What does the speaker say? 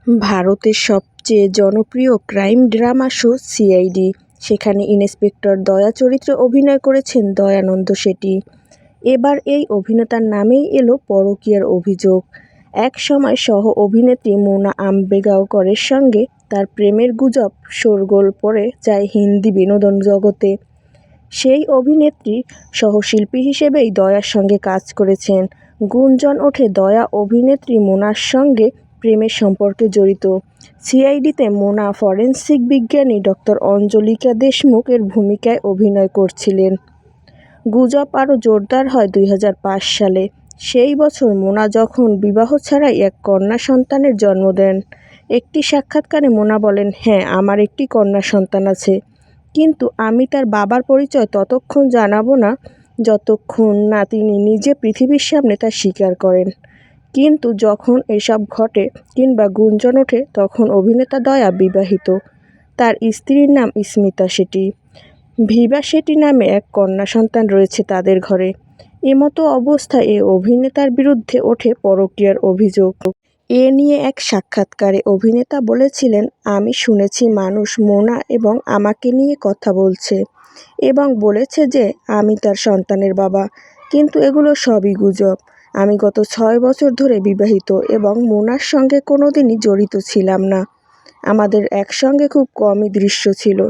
ভারতের সবচেয়ে জনপ্রিয় ক্রাইম ড্রামা শো সিআইডি। সেখানে ইন্সপেক্টর দয়া চরিত্রে অভিনয় করেছেন দয়ানন্দ শেঠি। এবার এই অভিনেতার নামেই এলো পরকীয়ার অভিযোগ। এক সময় সহ অভিনেত্রী মোনা আম্বেগাওকরের সঙ্গে তার প্রেমের গুজব শোরগোল পড়ে যায় হিন্দি বিনোদন জগতে। সেই অভিনেত্রী সহশিল্পী হিসেবেই দয়ার সঙ্গে কাজ করেছেন। গুঞ্জন ওঠে দয়া অভিনেত্রী মোনার সঙ্গে প্রেমের সম্পর্কে জড়িত। সিআইডিতে মোনা ফরেনসিক বিজ্ঞানী ডক্টর অঞ্জলিকা দেশমুখ এর ভূমিকায় অভিনয় করছিলেন। গুজব আরও জোরদার হয় 2005 সালে। সেই বছর মোনা যখন বিবাহ ছাড়াই এক কন্যা সন্তানের জন্ম দেন। একটি সাক্ষাৎকারে মোনা বলেন, হ্যাঁ, আমার একটি কন্যা সন্তান আছে, কিন্তু আমি তার বাবার পরিচয় ততক্ষণ জানাবো না যতক্ষণ না তিনি নিজে পৃথিবীর সামনে তা স্বীকার করেন। কিন্তু যখন এসব ঘটে কিংবা গুঞ্জন ওঠে তখন অভিনেতা দয়া বিবাহিত। তার স্ত্রীর নাম স্মিতা শেঠি। ভিভা শেঠি নামে এক কন্যা সন্তান রয়েছে তাদের ঘরে। এমতো অবস্থায় এ অভিনেতার বিরুদ্ধে ওঠে পরকীয়ার অভিযোগ। এ নিয়ে এক সাক্ষাৎকারে অভিনেতা বলেছিলেন, আমি শুনেছি মানুষ মোনা এবং আমাকে নিয়ে কথা বলছে এবং বলেছে যে আমি তার সন্তানের বাবা, কিন্তু এগুলো সবই গুজব। আমি গত 6 বছর ধরে বিবাহিত এবং মোনার সঙ্গে কোনোদিনই জড়িত ছিলাম না। আমাদের একসঙ্গে খুব কমই দৃশ্য ছিল।